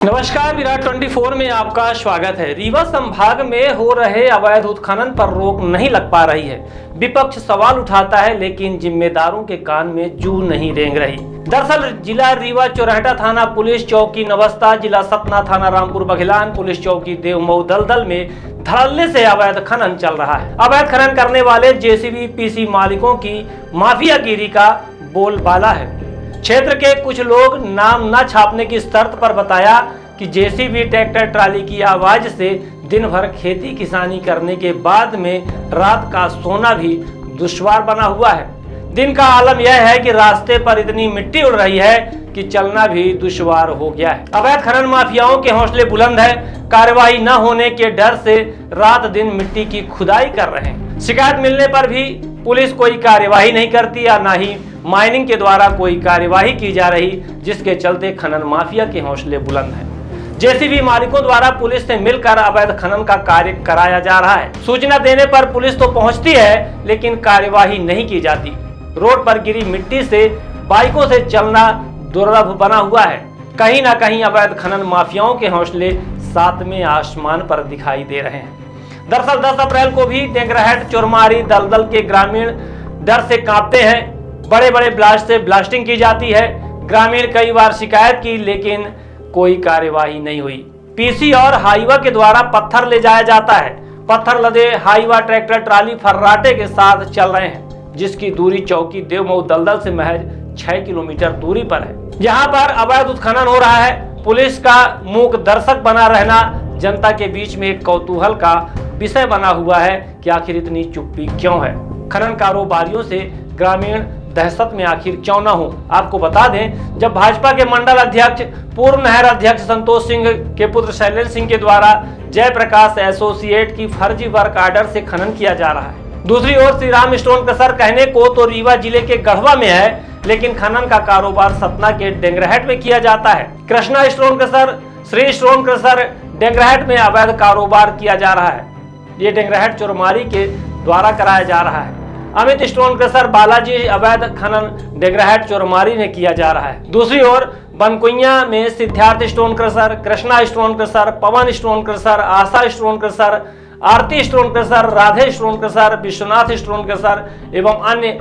नमस्कार, विराट 24 में आपका स्वागत है। रीवा संभाग में हो रहे अवैध उत्खनन पर रोक नहीं लग पा रही है। विपक्ष सवाल उठाता है, लेकिन जिम्मेदारों के कान में जू नहीं रेंग रही। दरअसल जिला रीवा चौराहा थाना पुलिस चौकी नवस्ता, जिला सतना थाना रामपुर बघेलान, पुलिस चौकी देवमऊ दलदल में धड़ल्ले से अवैध खनन चल रहा है। अवैध खनन करने वाले जेसीबी पीसी मालिकों की माफियागिरी का बोलबाला है। क्षेत्र के कुछ लोग नाम न छापने की शर्त पर बताया कि जेसीबी ट्रैक्टर ट्राली की आवाज से दिन भर खेती किसानी करने के बाद में रात का सोना भी दुश्वार बना हुआ है। दिन का आलम यह है कि रास्ते पर इतनी मिट्टी उड़ रही है कि चलना भी दुश्वार हो गया है। अवैध खनन माफियाओं के हौसले बुलंद है। कार्रवाई न होने के डर से रात दिन मिट्टी की खुदाई कर रहे हैं। शिकायत मिलने पर भी पुलिस कोई कार्यवाही नहीं करती या ना ही माइनिंग के द्वारा कोई कार्यवाही की जा रही, जिसके चलते खनन माफिया के हौसले बुलंद हैं। जेसीबी मालिकों द्वारा पुलिस से मिलकर अवैध खनन का कार्य कराया जा रहा है। सूचना देने पर पुलिस तो पहुंचती है, लेकिन कार्यवाही नहीं की जाती। रोड पर गिरी मिट्टी से बाइकों से चलना दुर्लभ बना हुआ है। कहीं ना कहीं अवैध खनन माफियाओं के हौसले सातवें आसमान पर दिखाई दे रहे हैं। दरअसल 10 अप्रैल को भी टेंगराहेट चोरमारी दलदल के ग्रामीण डर से कांपते हैं। बड़े बड़े ब्लास्ट से ब्लास्टिंग की जाती है। ग्रामीण कई बार शिकायत की, लेकिन कोई कार्यवाही नहीं हुई। पीसी और हाईवा के द्वारा पत्थर ले जाया जाता है। पत्थर लदे हाईवा ट्रैक्टर ट्राली फर्राटे के साथ चल रहे हैं, जिसकी दूरी चौकी देवमऊ दलदल से महज 6 किलोमीटर दूरी पर है। यहाँ पर अवैध उत्खनन हो रहा है। पुलिस का मूक दर्शक बना रहना जनता के बीच में एक कौतूहल का विषय बना हुआ है कि आखिर इतनी चुप्पी क्यों है। खनन कारोबारियों से ग्रामीण दहशत में आखिर क्यों न हो। आपको बता दें, जब भाजपा के मंडल अध्यक्ष पूर्व नहर अध्यक्ष संतोष सिंह के पुत्र शैलेंद्र सिंह के द्वारा जयप्रकाश एसोसिएट की फर्जी वर्क ऑर्डर से खनन किया जा रहा है। दूसरी ओर श्री राम स्टोन क्रशर कहने को तो रीवा जिले के गढ़वा में है, लेकिन खनन का कारोबार सतना के टेंगराहेट में किया जाता है। Krishna stone crusher, Shri stone crusher Tengrahet में अवैध कारोबार किया जा रहा है। ये टेंगराहेट चोरमारी के द्वारा कराया जा रहा है। अमित स्टोन क्रशर, बालाजी अवैध खनन टेंगराहेट चोरमारी में किया जा रहा है। दूसरी ओर बनकुइया में Siddharth stone crusher, Krishna stone crusher, Pawan stone crusher, Asha stone crusher, Aarti stone crusher, Radhe stone crusher, Vishwanath stone crusher एवं अन्य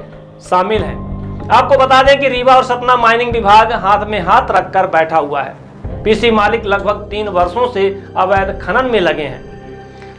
शामिल हैं। आपको बता दें कि रीवा और सतना माइनिंग विभाग हाथ में हाथ रखकर बैठा हुआ है। पीसी मालिक लगभग 3 वर्षों से अवैध खनन में लगे हैं।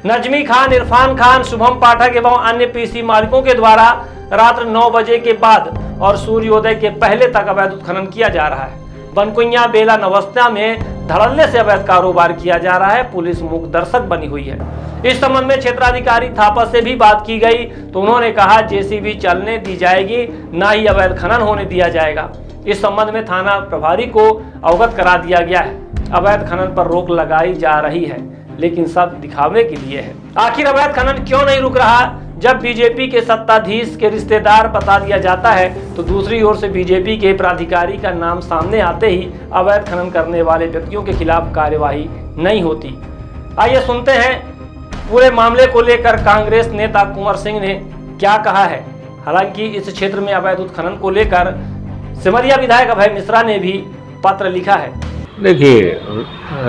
नजमी खान, इरफान खान, शुभम पाठक एवं अन्य पीसी मालिकों के द्वारा रात 9 बजे के बाद और सूर्योदय के पहले तक अवैध उत्खनन किया जा रहा है। बनकुइया बेला नवस्ता में धड़ल्ले से अवैध कारोबार किया जा रहा है। पुलिस मूक दर्शक बनी हुई है। इस संबंध में क्षेत्राधिकारी थापा से भी बात की गई, तो उन्होंने कहा जेसीबी चलने दी जाएगी, ना ही अवैध खनन होने दिया जाएगा। इस संबंध में थाना प्रभारी को अवगत करा दिया गया है। अवैध खनन पर रोक लगाई जा रही है, लेकिन सब दिखावे के लिए है। आखिर अवैध खनन क्यों नहीं रुक रहा? जब बीजेपी के सत्ताधीश के रिश्तेदार बता दिया जाता है, तो दूसरी ओर से बीजेपी के प्राधिकारी का नाम सामने आते ही अवैध खनन करने वाले व्यक्तियों के खिलाफ कार्यवाही नहीं होती। आइए सुनते हैं पूरे मामले को लेकर कांग्रेस नेता कुंवर सिंह ने क्या कहा है। हालांकि इस क्षेत्र में अवैध उत्खनन को लेकर सिमरिया विधायक अभय मिश्रा ने भी पत्र लिखा है। देखिए,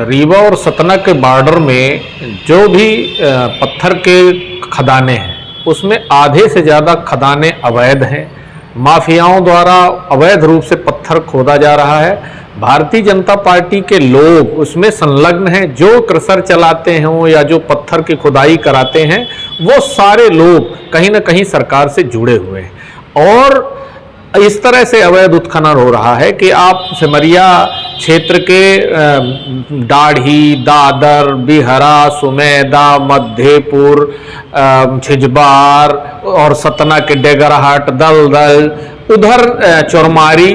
रीवा और सतना के बॉर्डर में जो भी पत्थर के खदाने हैं, उसमें आधे से ज़्यादा खदाने अवैध हैं। माफियाओं द्वारा अवैध रूप से पत्थर खोदा जा रहा है। भारतीय जनता पार्टी के लोग उसमें संलग्न हैं। जो क्रशर चलाते हों या जो पत्थर की खुदाई कराते हैं, वो सारे लोग कहीं ना कहीं सरकार से जुड़े हुए हैं। और इस तरह से अवैध उत्खनन हो रहा है कि आप सिमरिया क्षेत्र के दाढ़ी, दादर, बिहरा, सुमेदा, मध्यपुर, छिजबार और सतना के डेगराहट, दलदल, उधर चोरमारी,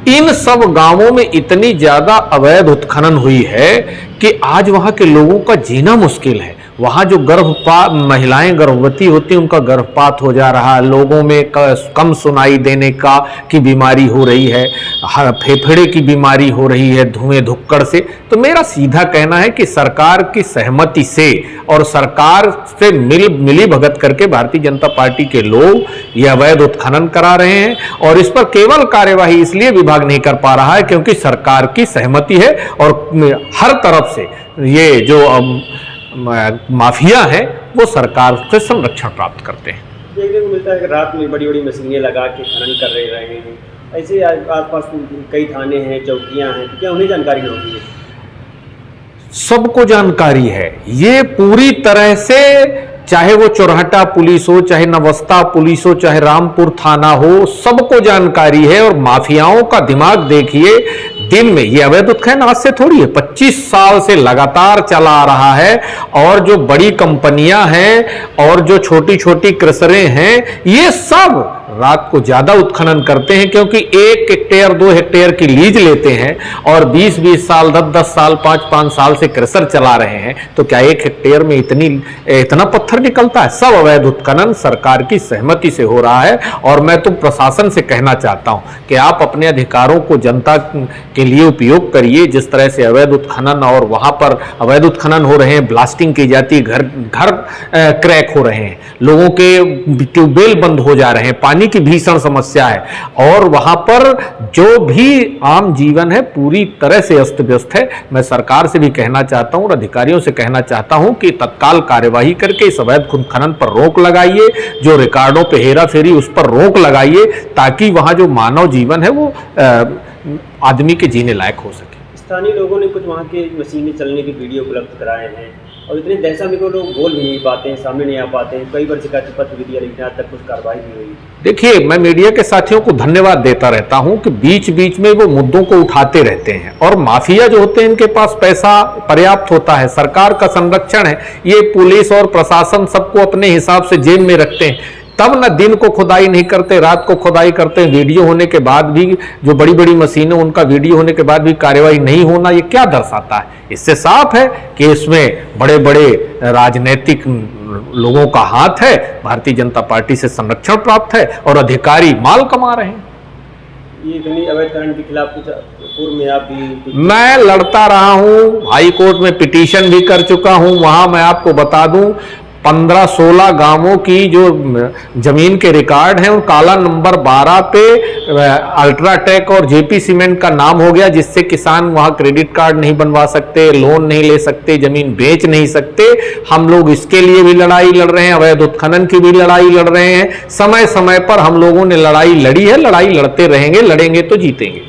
इन सब गांवों में इतनी ज्यादा अवैध उत्खनन हुई है कि आज वहां के लोगों का जीना मुश्किल है। वहाँ जो महिलाएं गर्भवती होती हैं उनका गर्भपात हो जा रहा है, लोगों में कम सुनाई देने की बीमारी हो रही है, फेफड़े की बीमारी हो रही है धुएं धुक्कड़ से। तो मेरा सीधा कहना है कि सरकार की सहमति से और सरकार से मिली भगत करके भारतीय जनता पार्टी के लोग ये अवैध उत्खनन करा रहे हैं, और इस पर केवल कार्यवाही इसलिए विभाग नहीं कर पा रहा है क्योंकि सरकार की सहमति है और हर तरफ से ये जो माफिया है वो सरकार से संरक्षण प्राप्त करते हैं। देखने को मिलता है कि रात में बड़ी बड़ी मशीनें लगा के खनन कर रहे हैं, ऐसे आसपास कई थाने हैं, चौकियां हैं, तो क्या उन्हें जानकारी नहीं होती है? सबको जानकारी है, ये पूरी तरह से, चाहे वो चौराहा पुलिस हो, चाहे नवस्ता पुलिस हो, चाहे रामपुर थाना हो, सबको जानकारी है। और माफियाओं का दिमाग देखिए, दिन में ये अवैध उत्खनन आज से थोड़ी है, 25 साल से लगातार चला आ रहा है। और जो बड़ी कंपनियां हैं और जो छोटी छोटी क्रशरें हैं, ये सब रात को ज्यादा उत्खनन करते हैं क्योंकि 1 हेक्टेयर 2 हेक्टेयर की लीज लेते हैं और 20-20 साल 10-10 साल 5-5 साल से क्रशर चला रहे हैं। तो क्या 1 हेक्टेयर में इतना पत्थर निकलता है? सब अवैध उत्खनन सरकार की सहमति से हो रहा है। और मैं तो प्रशासन से कहना चाहता हूं कि आप अपने अधिकारों को जनता के लिए उपयोग करिए। जिस तरह से अवैध उत्खनन और वहां पर अवैध उत्खनन हो रहे हैं, ब्लास्टिंग की जाती है, घर क्रैक हो रहे हैं, लोगों के ट्यूबवेल बंद हो जा रहे हैं, पानी की भीषण समस्या है, और वहां पर जो भी आम जीवन है पूरी तरह से अस्त व्यस्त है। मैं सरकार से भी कहना चाहता हूं और अधिकारियों से कहना चाहता हूं कि तत्काल कार्यवाही करके इस अवैध खनन पर रोक लगाइए, जो रिकॉर्डों पे हेरा फेरी उस पर रोक लगाइए, ताकि वहां जो मानव जीवन है वो आदमी के जीने लायक हो सके। स्थानीय लोगों ने कुछ वहाँ के मशीनें चलने के वीडियो उपलब्ध कराए हैं और इतने दहशत में को लोग बोल भी नहीं पाते हैं, सामने नहीं आ पाते हैं, कई बार शिकायत पत्र भी दिया लेकिन आज तक कुछ कार्रवाई नहीं हुई। देखिए, मैं मीडिया के साथियों को धन्यवाद देता रहता हूं कि बीच बीच में वो मुद्दों को उठाते रहते हैं, और माफिया जो होते हैं इनके पास पैसा पर्याप्त होता है, सरकार का संरक्षण है, ये पुलिस और प्रशासन सबको अपने हिसाब से जेब में रखते हैं, तब न दिन को खुदाई नहीं करते, रात को खुदाई करते हैं। वीडियो होने के बाद भी, जो बड़ी बड़ी मशीनें उनका वीडियो होने के बाद भी कार्रवाई नहीं होना, ये क्या दर्शाता है? इससे साफ है कि इसमें बड़े बड़े राजनीतिक लोगों का हाथ है, भारतीय जनता पार्टी से संरक्षण प्राप्त है और अधिकारी माल कमा रहे हैं। ये इतनी अवैध खनन के खिलाफ कुछ पूर्व में आप भी? मैं लड़ता रहा हूं, हाई कोर्ट में पिटीशन भी कर चुका हूं। वहां मैं आपको बता दूं 15-16 गांवों की जो जमीन के रिकॉर्ड हैं उन काला नंबर 12 पे अल्ट्राटेक और जेपी सीमेंट का नाम हो गया, जिससे किसान वहां क्रेडिट कार्ड नहीं बनवा सकते, लोन नहीं ले सकते, जमीन बेच नहीं सकते। हम लोग इसके लिए भी लड़ाई लड़ रहे हैं, अवैध उत्खनन की भी लड़ाई लड़ रहे हैं। समय समय पर हम लोगों ने लड़ाई लड़ी है, लड़ाई लड़ते रहेंगे, लड़ेंगे तो जीतेंगे।